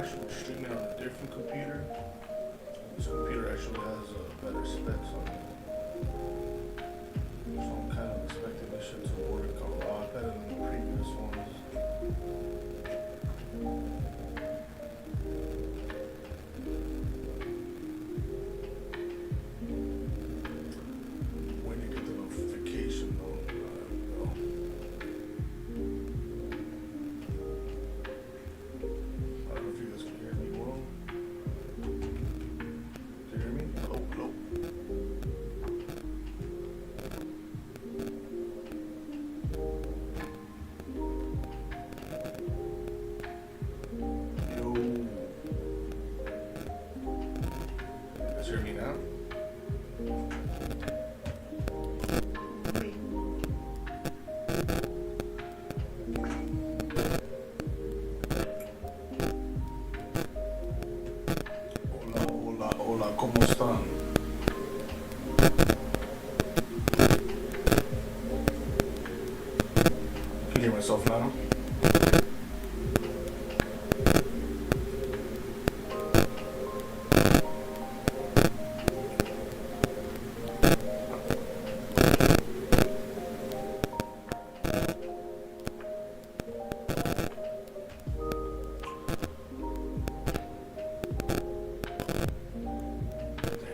actually streaming on a different computer. This computer actually has better specs on it. So I'm kind of expecting this shit to work a lot better than the previous ones. When you get the notification though, I don't know if you guys can hear me well. Can you hear me? Hello, hello. Yo. You guys hear me now? Hola, hola, hola, ¿cómo están? Can you hear myself now?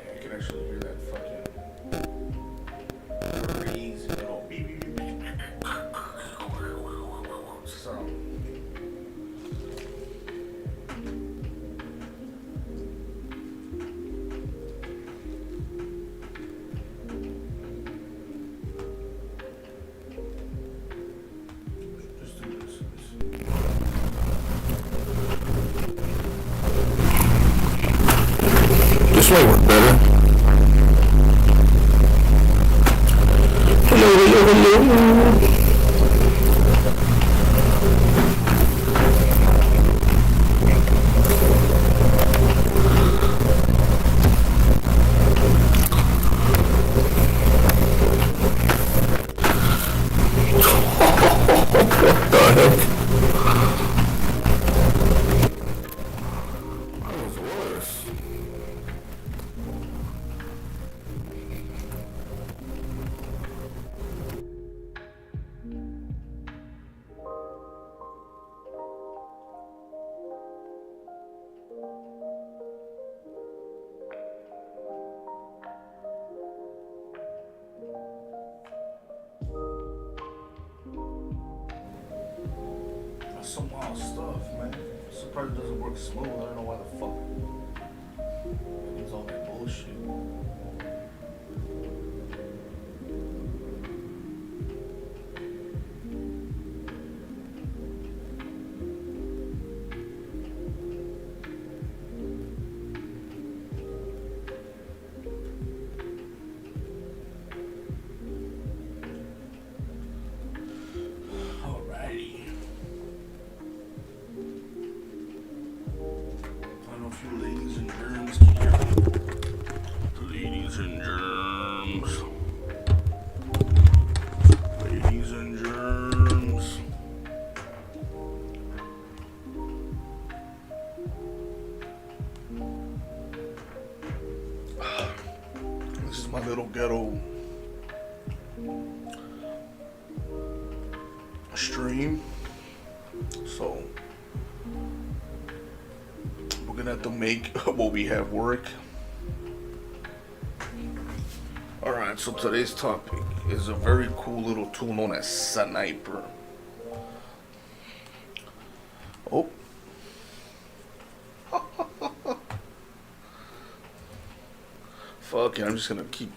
I can actually hear that fucking crazy little beep beep beep beep sound. Just do this. This might work better. Hello, hello, hello. What the heck? That was worse. That's some wild stuff, man. Surprised it doesn't work smooth. I don't know why the fuck it needs all that bullshit. Alrighty. I don't know if you ladies and germs can hear me. Ladies and germs. Ladies and germs. This is my little ghetto stream. So we're gonna have to make what we have work. Alright, so today's topic is a very cool little tool known as Sn1per. Oh. Fuck it, I'm just gonna keep.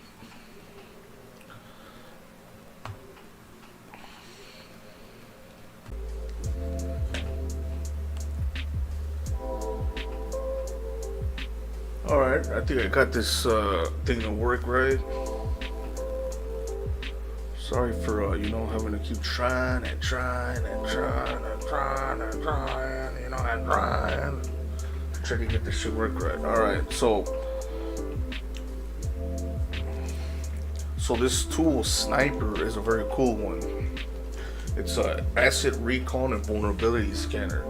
Alright, I think I got this thing to work right. Sorry for, having to keep trying and trying and trying and trying and trying, and trying. Try to get this shit work right. Alright, so this tool, Sn1per, is a very cool one. It's a asset recon and vulnerability scanner.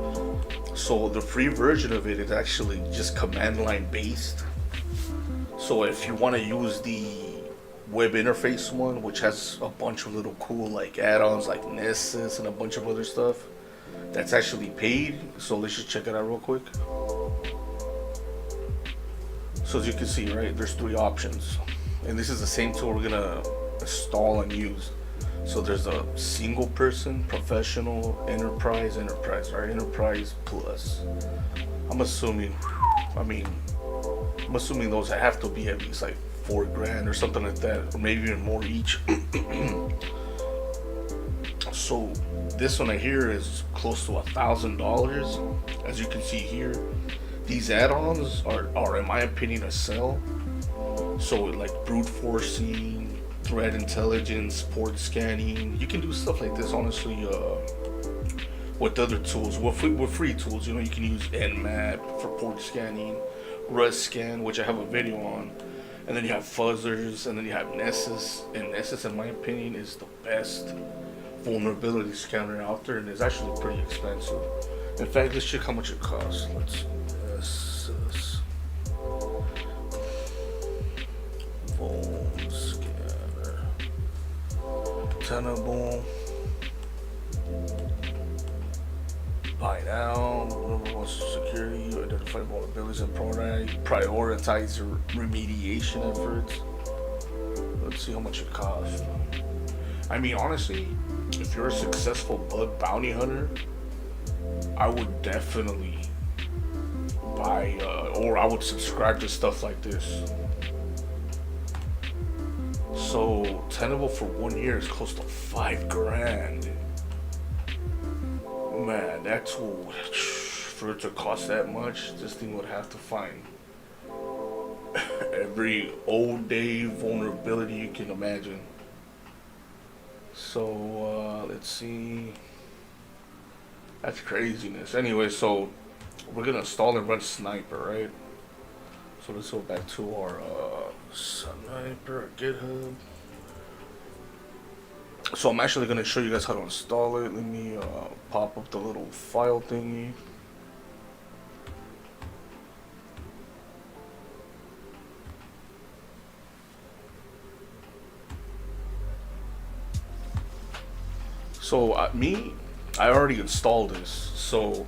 So the free version of it is actually just command line based. So if you want to use the web interface one, which has a bunch of little cool like add-ons like Nessus and a bunch of other stuff, that's actually paid. So let's just check it out real quick. So as you can see, right, there's 3 options, and this is the same tool we're gonna install and use. So there's a single person, professional, enterprise, right? Enterprise plus. I'm assuming those have to be at least like $4,000 or something like that, or maybe even more each. So this one right here is close to $1,000. As you can see here, these add-ons are in my opinion a sell. So like brute forcing, threat intelligence, port scanning, you can do stuff like this honestly with other tools, with free tools. You know, you can use Nmap for port scanning, Rust scan, which I have a video on, and then you have fuzzers, and then you have Nessus. And Nessus in my opinion is the best vulnerability scanner out there, and it's actually pretty expensive. In fact, let's check how much it costs. Let's Nessus Vuln Scanner, Tenable, buy now, security, identify vulnerabilities and prioritize your remediation efforts. Let's see how much it costs. I mean, honestly, if you're a successful bug bounty hunter, I would definitely buy or I would subscribe to stuff like this. So Tenable for 1 year is close to $5,000. Man, that's for it to cost that much. This thing would have to find every old day vulnerability you can imagine. So let's see. That's craziness. Anyway, so we're gonna install and run Sn1per, right? So let's go back to our Sn1per GitHub. So I'm actually gonna show you guys how to install it. Let me pop up the little file thingy. So I already installed this. So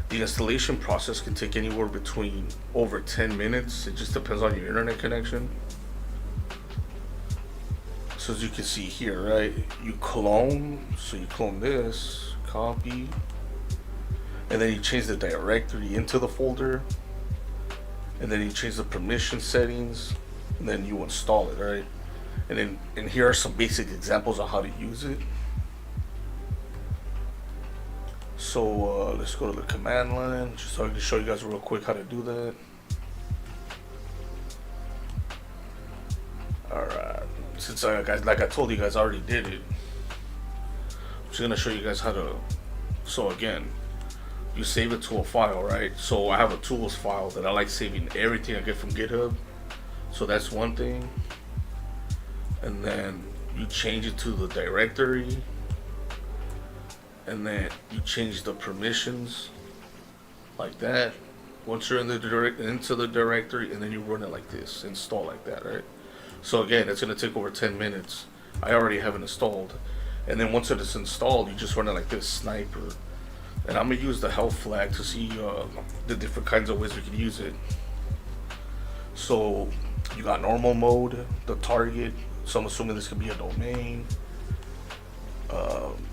the installation process can take anywhere between over 10 minutes. It just depends on your internet connection. So as you can see here, right, you clone, so you clone this, copy, and then you change the directory into the folder, and then you change the permission settings, and then you install it, right? And here are some basic examples of how to use it. So let's go to the command line, just so I can show you guys real quick how to do that. Alright, since like I told you guys, I already did it. I'm just gonna show you guys how to. So again, you save it to a file, right? So I have a tools file that I like saving everything I get from GitHub. So that's one thing. And then you change it to the directory. And then you change the permissions like that. Once you're in the into the directory, and then you run it like this, install like that, right? So again, it's gonna take over 10 minutes. I already have it installed, and then once it is installed, you just run it like this, Sn1per. And I'm gonna use the health flag to see the different kinds of ways we can use it. So you got normal mode, the target. So I'm assuming this could be a domain.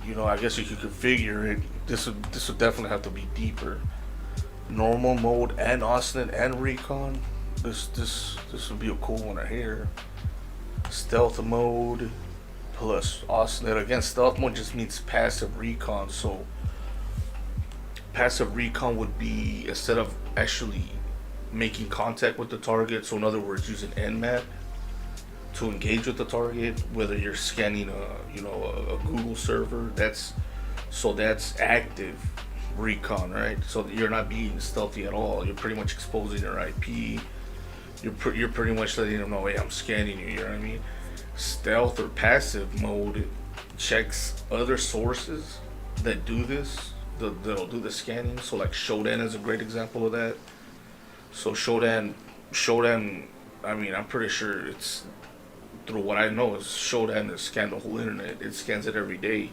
You know, I guess you could configure it. This would definitely have to be deeper. Normal mode and OSNet and recon. This would be a cool one right here. Stealth mode plus OSNet. Again, stealth mode just means passive recon. So passive recon would be instead of actually making contact with the target. So in other words, using Nmap to engage with the target, whether you're scanning a Google server, that's active recon, right? So you're not being stealthy at all. You're pretty much exposing your IP. You're pretty much letting them know, hey, I'm scanning you. You know what I mean? Stealth or passive mode checks other sources that do this, that'll do the scanning. So like Shodan is a great example of that. So Shodan. I mean, I'm pretty sure it's through what I know is Shodan has scanned the whole internet. It scans it every day,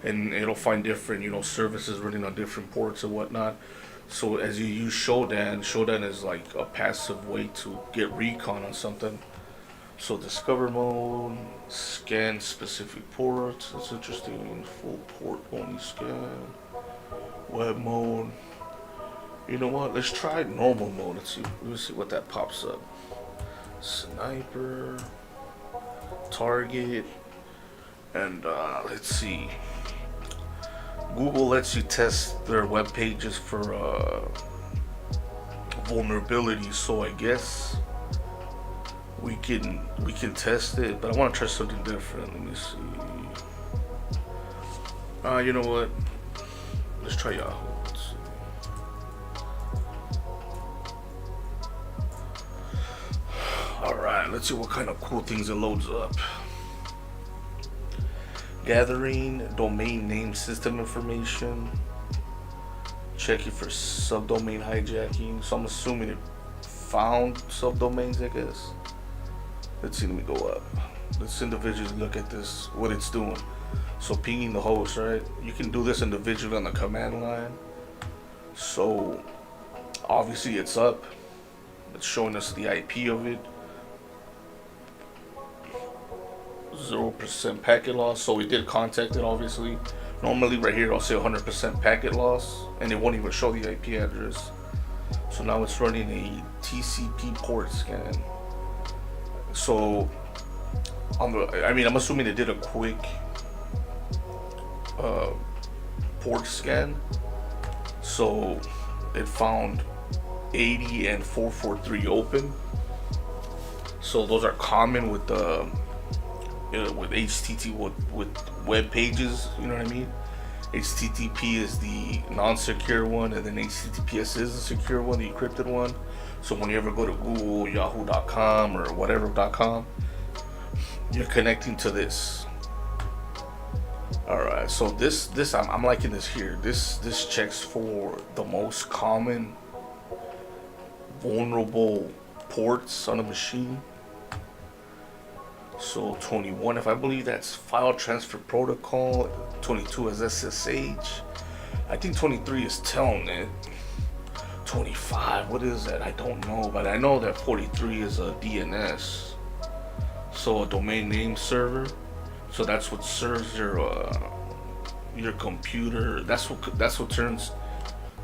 and it'll find different services running on different ports and whatnot. So as you use Shodan is like a passive way to get recon on something. So discover mode, scan specific ports. That's interesting. Full port only scan. Web mode. You know what? Let's try normal mode. Let's see what that pops up. Sniper, target, and let's see. Google lets you test their web pages for vulnerabilities, so I guess we can test it. But I want to try something different. Let me see. You know what? Let's try Yahoo. Let's see. Alright, let's see what kind of cool things it loads up. Gathering domain name system information. Checking for subdomain hijacking. So I'm assuming it found subdomains, I guess. Let's see, let me go up. Let's individually look at this, what it's doing. So pinging the host, right? You can do this individually on the command line. So obviously it's up. It's showing us the IP of it. 0% packet loss. So we did contact it, obviously. Normally right here I'll say 100% packet loss, and it won't even show the IP address. So now it's running a TCP port scan. So I'm assuming it did a quick port scan. So it found 80 and 443 open. So those are common with with HTTP with web pages. You know what I mean? HTTP is the non-secure one, and then HTTPS is the secure one, the encrypted one. So when you ever go to Google, Yahoo.com, or whatever.com, you're connecting to this. All right, so this I'm liking this here. This checks for the most common vulnerable ports on a machine. So 21, if I believe that's file transfer protocol. 22 is SSH. I think 23 is Telnet. 25, what is that? I don't know, but I know that 43 is a DNS. So a domain name server. So that's what serves your computer. That's what turns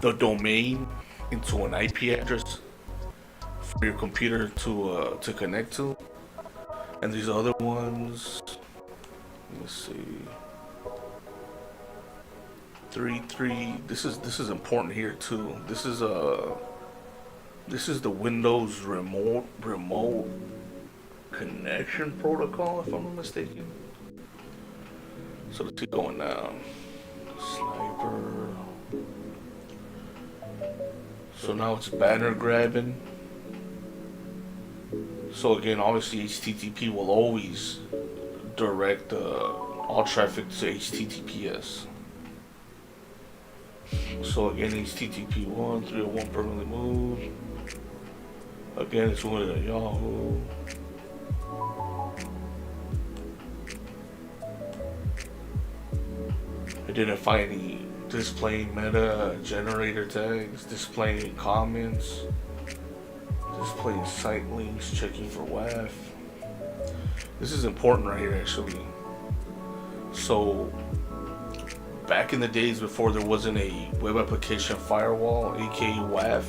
the domain into an IP address for your computer to connect to. And these other ones, let me see. 33. This is important here too. This is the Windows remote connection protocol, if I'm not mistaken. So let's keep going now. Sniper. So now it's banner grabbing. So again, obviously HTTP will always direct all traffic to HTTPS. So again, HTTP 1, 301 permanently moved. Again, it's one at Yahoo. I didn't find any displaying meta generator tags, displaying comments. Displaying site links, checking for WAF. This is important right here, actually. So, back in the days before there wasn't a web application firewall, aka WAF,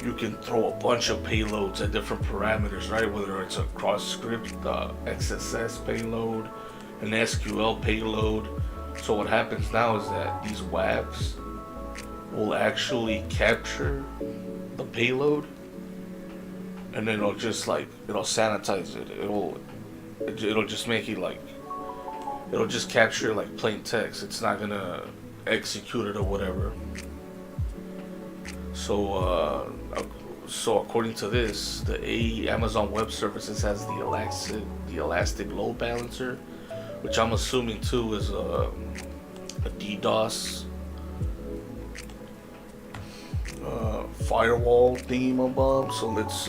you can throw a bunch of payloads at different parameters, right? Whether it's a cross-script, XSS payload, an SQL payload. So what happens now is that these WAFs will actually capture the payload, and then it'll sanitize it. It'll just make it it'll just capture like plain text. It's not gonna execute it or whatever. So according to this, the Amazon Web Services has the elastic load balancer, which I'm assuming too is a DDoS firewall thingamabob. So let's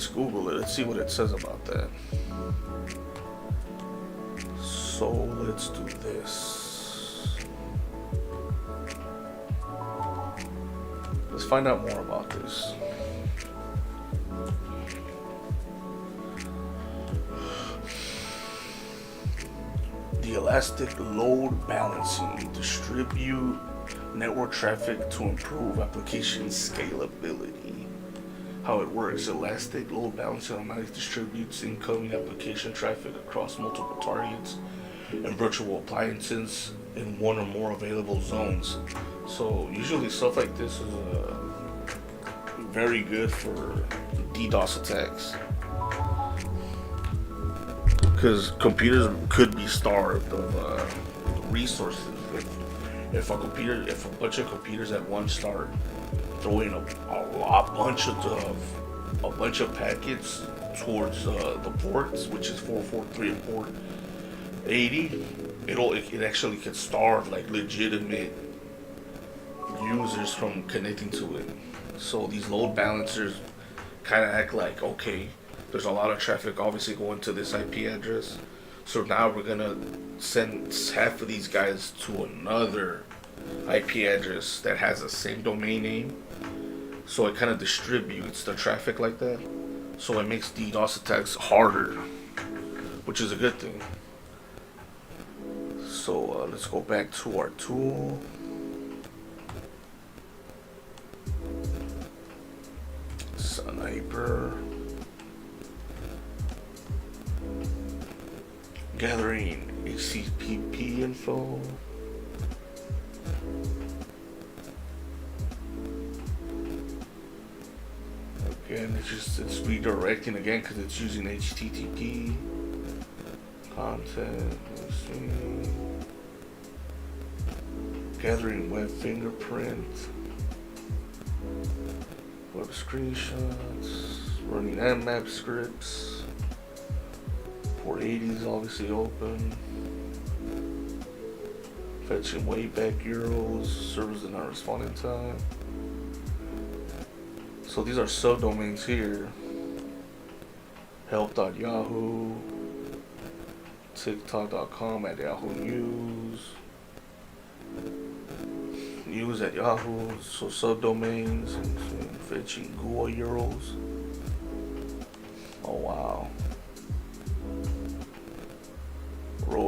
Google it. Let's see what it says about that. So let's do this. Let's find out more about this. The elastic load balancing distribute network traffic to improve application scalability. How it works: elastic load balancing automatically distributes incoming application traffic across multiple targets and virtual appliances in one or more available zones. So usually stuff like this is very good for DDoS attacks, because computers could be starved of resources if a bunch of computers at once start throwing a bunch of packets towards the ports, which is 443 and port 80. It actually could starve like legitimate users from connecting to it. So these load balancers kind of act like, okay, there's a lot of traffic obviously going to this IP address, so now we're gonna send half of these guys to another IP address that has the same domain name. So it kind of distributes the traffic like that. So it makes DDoS attacks harder, which is a good thing. So let's go back to our tool. Sn1per. Gathering HTTP info. Again, it's redirecting again because it's using HTTP content. Let's see. Gathering web fingerprint, web screenshots, running Nmap scripts. 480 is obviously open. Fetching wayback URLs, servers are not responding time. So these are subdomains here. Help.yahoo, TikTok.com at Yahoo News, News at Yahoo. So subdomains and fetching Google URLs. Oh wow.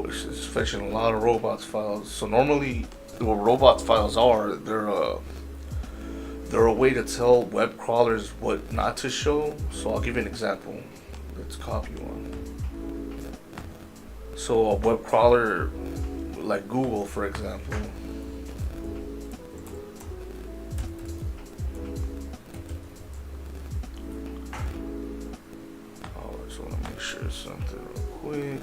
It's fetching a lot of robots files. So normally, what robots files are, they're a way to tell web crawlers what not to show. So I'll give you an example. Let's copy one. So a web crawler like Google, for example, I just want to make sure it's something real quick.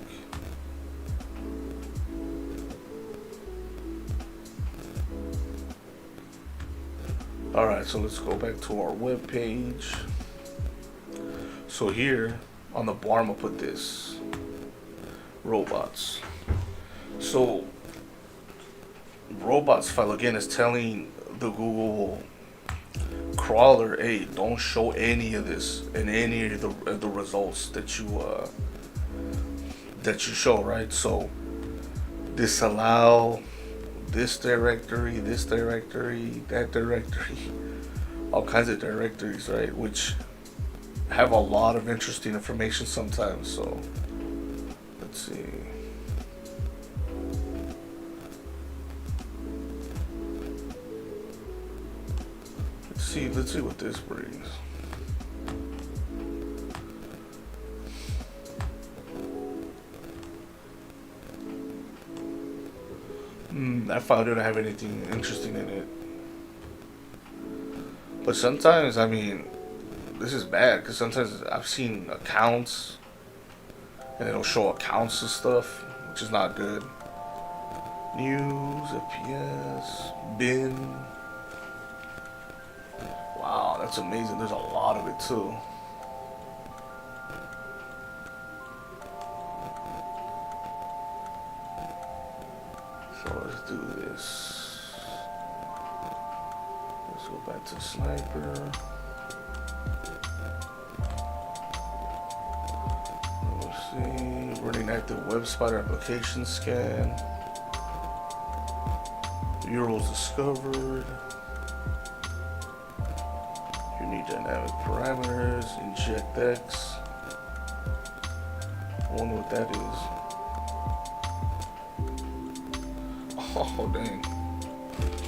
Alright, so let's go back to our web page. So here on the bottom I'll put this robots. So robots file again is telling the Google crawler, hey, don't show any of this in any of the results that you show, right? So disallow this directory, that directory, all kinds of directories, right? Which have a lot of interesting information sometimes. So let's see. Let's see what this brings. That file didn't have anything interesting in it. But sometimes, I mean, this is bad because sometimes I've seen accounts and it'll show accounts and stuff, which is not good. News, FPS, bin. Wow, that's amazing. There's a lot of it too. So let's do this. Let's go back to Sniper. Let's see. Running active web spider application scan. Euros discovered. Unique dynamic parameters. Inject X. I wonder what that is. Oh dang.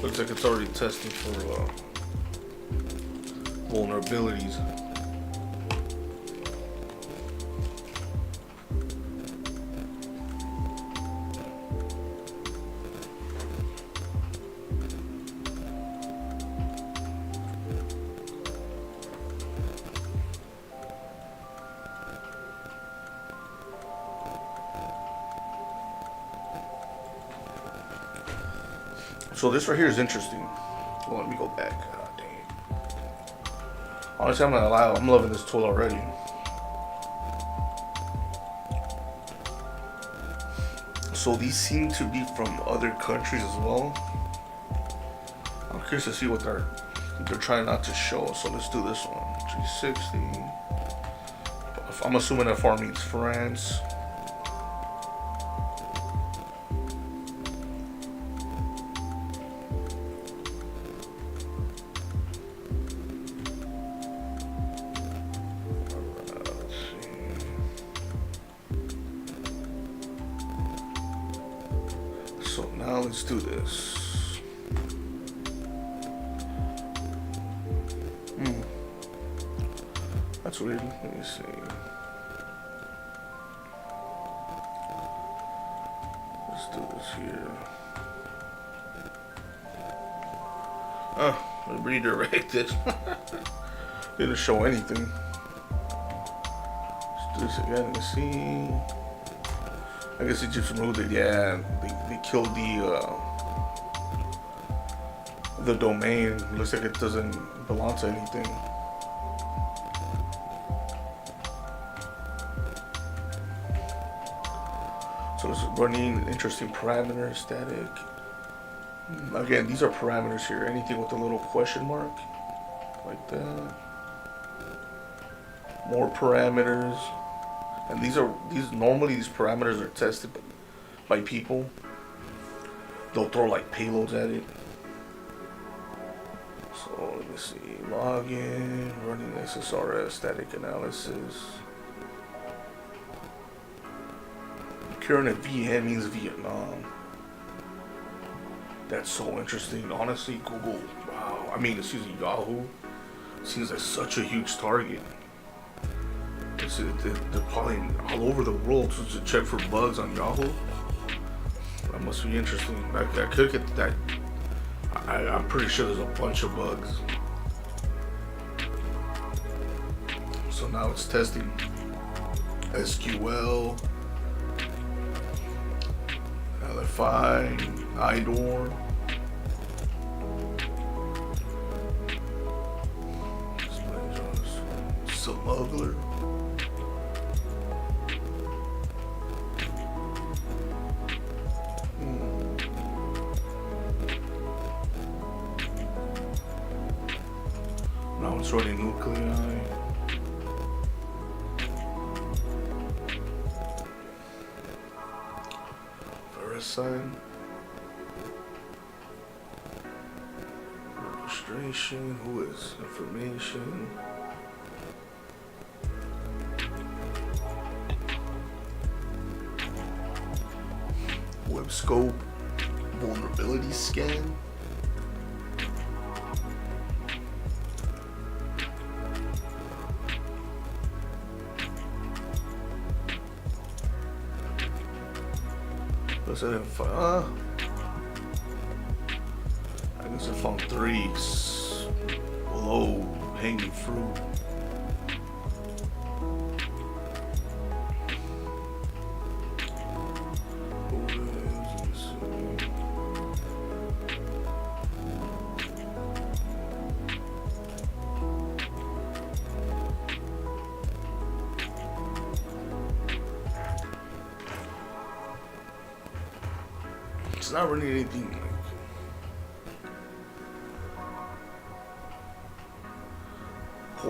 Looks like it's already testing for vulnerabilities. So this right here is interesting. Well, let me go back. God dang. Honestly, I'm not gonna lie. I'm loving this tool already. So these seem to be from other countries as well. I'm curious to see what they're trying not to show. So let's do this one. G60. I'm assuming that far means France. So now let's do this. That's weird. Let me see. Let's do this here. Oh, redirect it. Didn't show anything. Let's do this again. Let's see. I guess it just removed it. Yeah, they killed the domain. Looks like it doesn't belong to anything. So it's running interesting parameters, static. Again, these are parameters here. Anything with a little question mark, like that. More parameters. And these normally these parameters are tested by people. They'll throw like payloads at it. So let me see. Login, running SSRS, static analysis. Current at VN means Vietnam. That's so interesting. Honestly, Google, wow. I mean, excuse me, Yahoo seems like such a huge target. They're probably all over the world to check for bugs on Yahoo. That must be interesting. I could get that. I'm pretty sure there's a bunch of bugs. So now it's testing SQL, LFI, IDOR. Smuggler. Now it's running nuclei. Verisign. Registration. Who is information? Web scope. Vulnerability scan. I guess I found 3 low hanging fruit. It's not really anything like.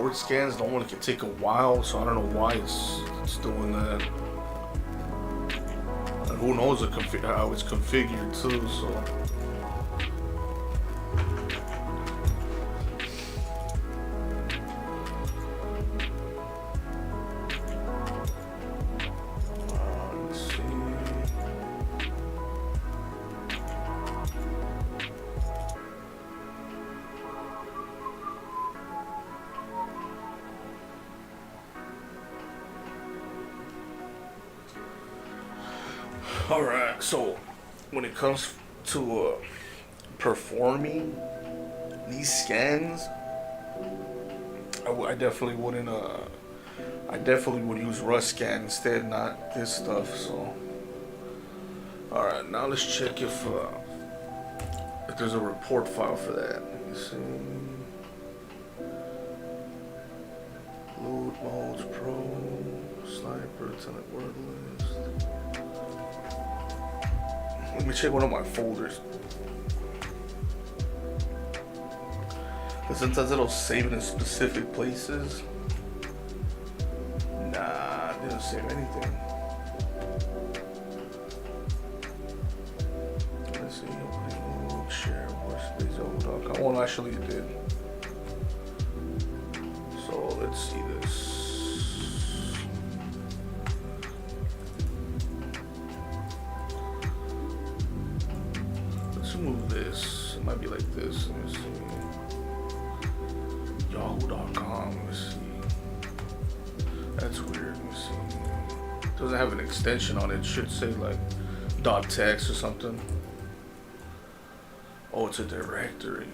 port scans normally can take a while, so I don't know why it's doing that. And who knows how it's configured too, so. Let's see. Alright, so when it comes to performing these scans, I definitely wouldn't. I definitely would use Rust scan instead, not this stuff. So, alright, now let's check if there's a report file for that. Let me see. Load modes, Pro, Sniper, Tenant word list. Let me check one of my folders. Because sometimes it'll save it in specific places. Nah, it didn't save anything. Let's see. Opening, share, workspace, oh, well, actually it did. So let's see this. Move this. It might be like this. Let me see. Yahoo.com. Let me see. That's weird. Let me see. It doesn't have an extension on it. It should say like .text or something. Oh, it's a directory.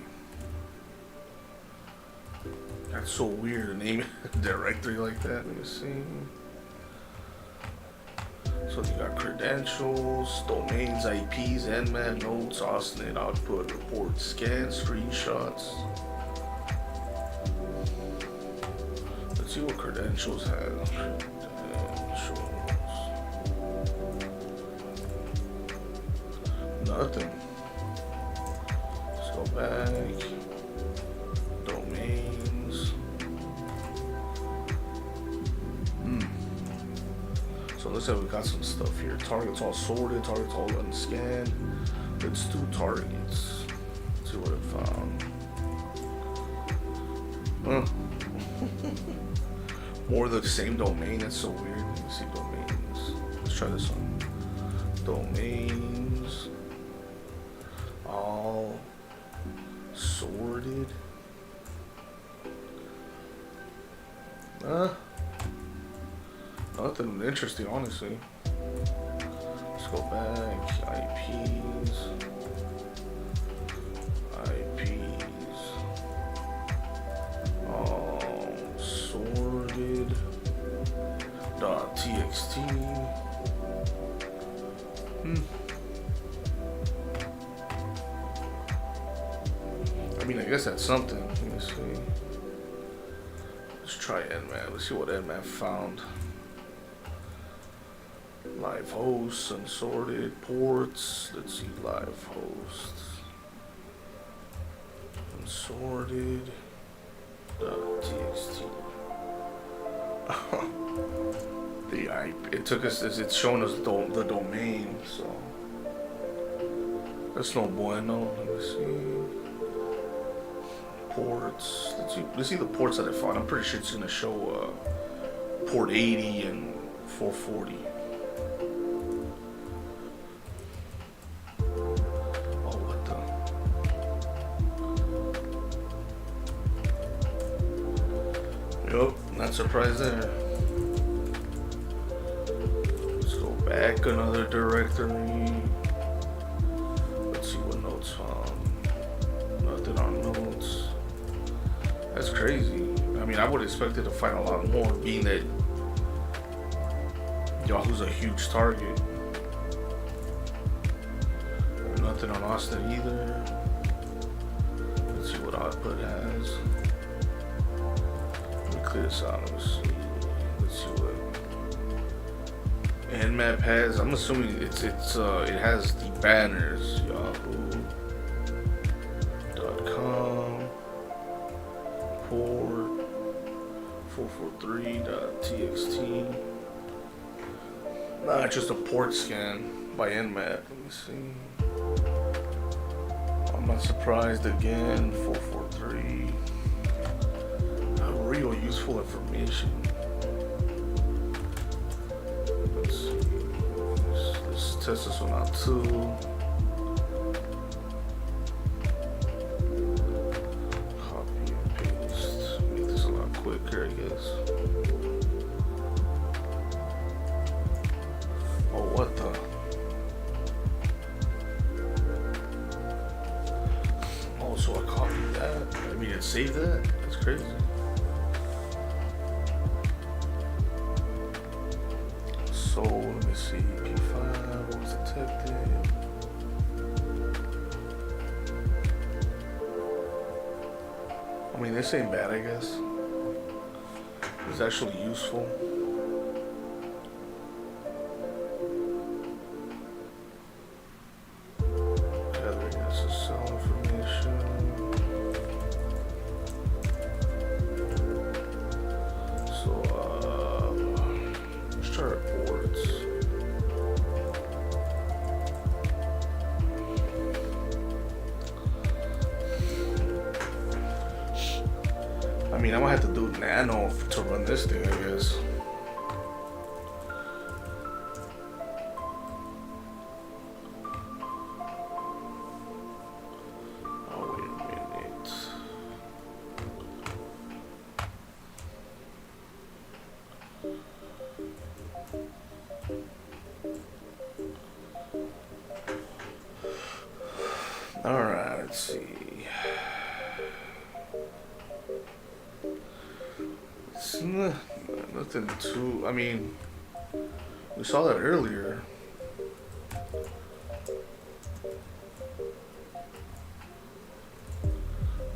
That's so weird to name a directory like that. Let me see. So you got credentials, domains, IPs, nmat, notes, Osnet, output, report, scan, screenshots. Let's see what credentials has. Credentials. Nothing. Let's go back. Domains. So looks like we got some stuff here. Targets all sorted, targets all unscanned. Let's do targets. Let's see what it found. More of the same domain, that's so weird. Let me see domains. Let's try this one. Domains. All sorted. Nothing interesting, honestly. Let's go back. IPs. Sorted. .txt. I mean, I guess that's something. Let me see. Let's try nmat. Let's see what nmat found. Live hosts, unsorted ports. Let's see, live hosts. Unsorted. .txt. It took us, it's showing us the domain, so that's no bueno. Let me see. Ports. Let's see the ports that I found. I'm pretty sure it's gonna show port 80 and 440. Oh, what the? Yup, not surprised there. Let's go back another directory. Let's see what notes found. Nothing on notes. That's crazy. I mean, I would expect it to find a lot more, being that Yahoo's a huge target. Nothing on Austin either. Let's see what output has. Let me clear this out. Let's see what nmap has. I'm assuming it has the banners. Yahoo.com. Port. 443.txt. Nah, it's just a port scan by Nmat. Let me see. I'm not surprised again. 443. Real useful information. Let's see. Let's test this one out too. Copy and paste. Make this a lot quicker, I guess. Oh, what the? Oh, so I copied that. I mean, it saved that? That's crazy. So, let me see. P5 was detected. I mean, this ain't bad, I guess. It's actually useful. Gathering SSL information. So, let's try reports. I mean, I'm gonna have to do nano to run this thing, I guess. Oh, wait a minute. Alright, let's see. It's nothing too. I mean, we saw that earlier.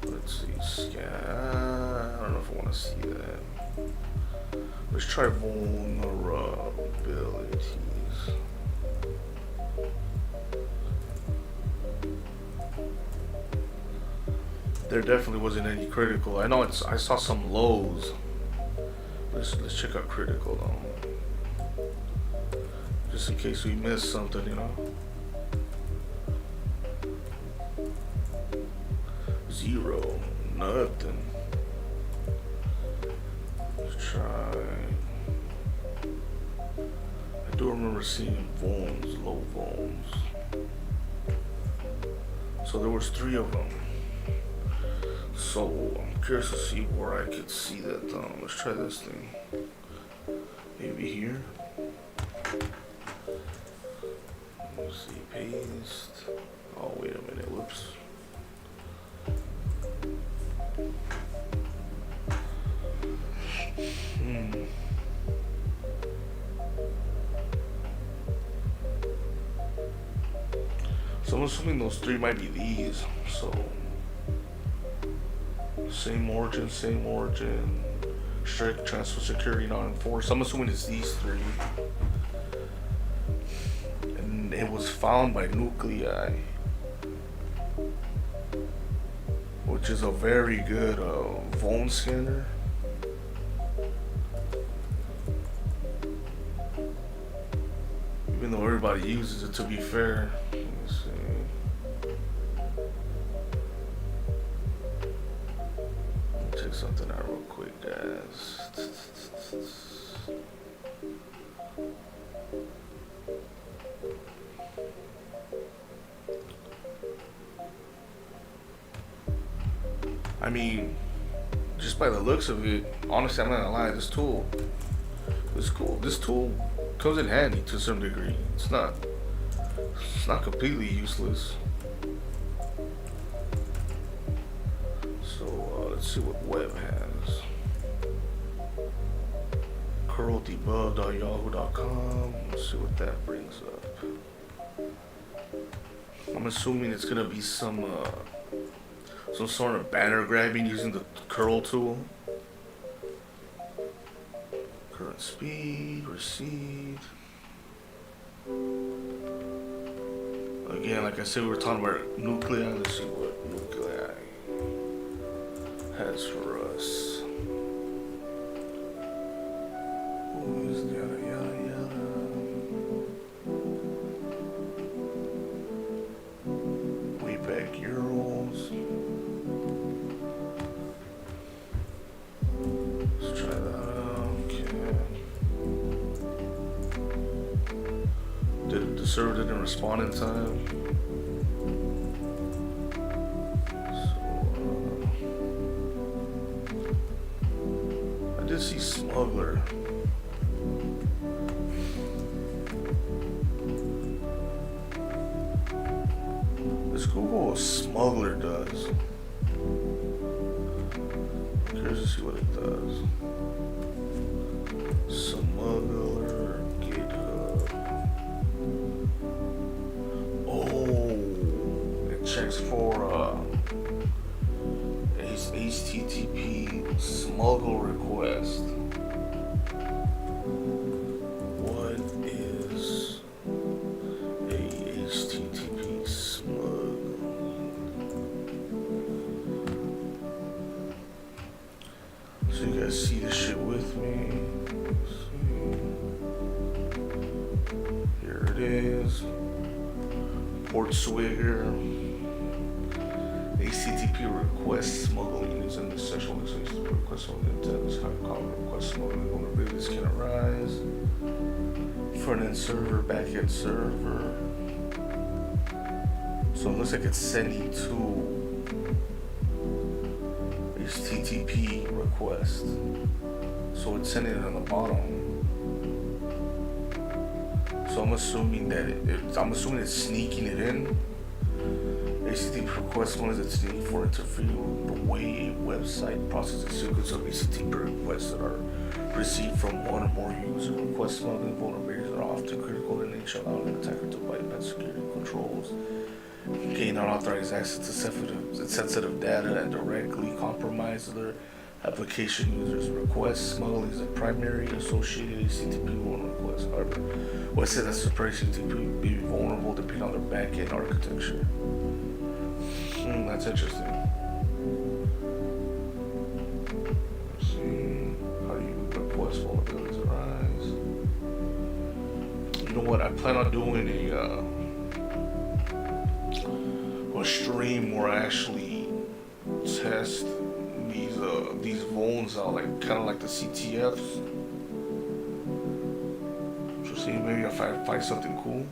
Let's see, scan. I don't know if I want to see that. Let's try vulnerabilities. There definitely wasn't any critical. I know I saw some lows. Let's check out critical though. Just in case we missed something, you know. 0, nothing. Let's try. I do remember seeing vulns, low vulns. So there was 3 of them. So I'm curious to see where I could see that. Let's try this thing. Maybe here. Let's see, paste. Oh, wait a minute. Whoops. So I'm assuming those 3 might be these. So. Same origin, strict transfer security not enforced. I'm assuming it's these 3. And it was found by Nuclei, which is a very good phone scanner. Even though everybody uses it, to be fair. Let me see. Check something out real quick, guys. I mean, just by the looks of it, honestly, I'm not gonna lie, this tool is cool. This tool comes in handy to some degree. It's not completely useless. So let's see what web has. curldebug.yahoo.com. Let's see what that brings up. I'm assuming it's gonna be some sort of banner grabbing using the curl tool. Current speed, received. Again, like I said, we were talking about Nuclei. Let's see what Nuclei has for us. yada yada yada. Way back euros. Let's try that out. Okay. The server didn't respond in time. I did see Smuggler. Let's Google what Smuggler does. I'm curious to see what it does. Smuggler GitHub. Oh, it checks for HTTP smuggle request. What is a HTTP smuggle? So you guys see this shit with me. Let's see. Here it is. Port Swigger. HTTP request smuggling using the sexual request smuggling intent is how common request smuggling vulnerabilities can arise. Front end server, back end server. So it looks like it's sending to HTTP request. So it's sending it on the bottom. So I'm assuming that it's sneaking it in. HTTP request one is it's sneaking for interfering with the way a website processes sequence of HTTP requests that are received from one or more users. Request smuggling vulnerabilities are often critical in nature, allowing an attacker to bypass security controls, gain unauthorized access to sensitive data, and directly compromise their application users. Request smuggling is the primary associated HTTP vulnerable request. However, websites that support HTTP may be vulnerable depending on their backend architecture. That's interesting. Let's see. How do you request vulnerabilities arise? You know what? I plan on doing a stream where I actually test these vulns out, like kind of like the CTFs. So see, maybe if I find something cool.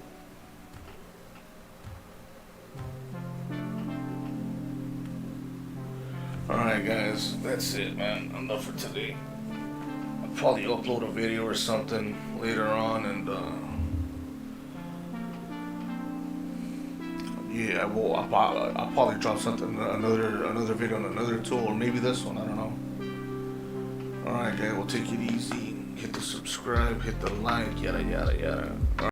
Alright guys, that's it, man. Enough for today. I'll probably upload a video or something later on, and yeah, I'll probably drop something, another video on another tool, or maybe this one, I don't know. Alright guys, we'll take it easy. Hit the subscribe, hit the like, yada yada yada.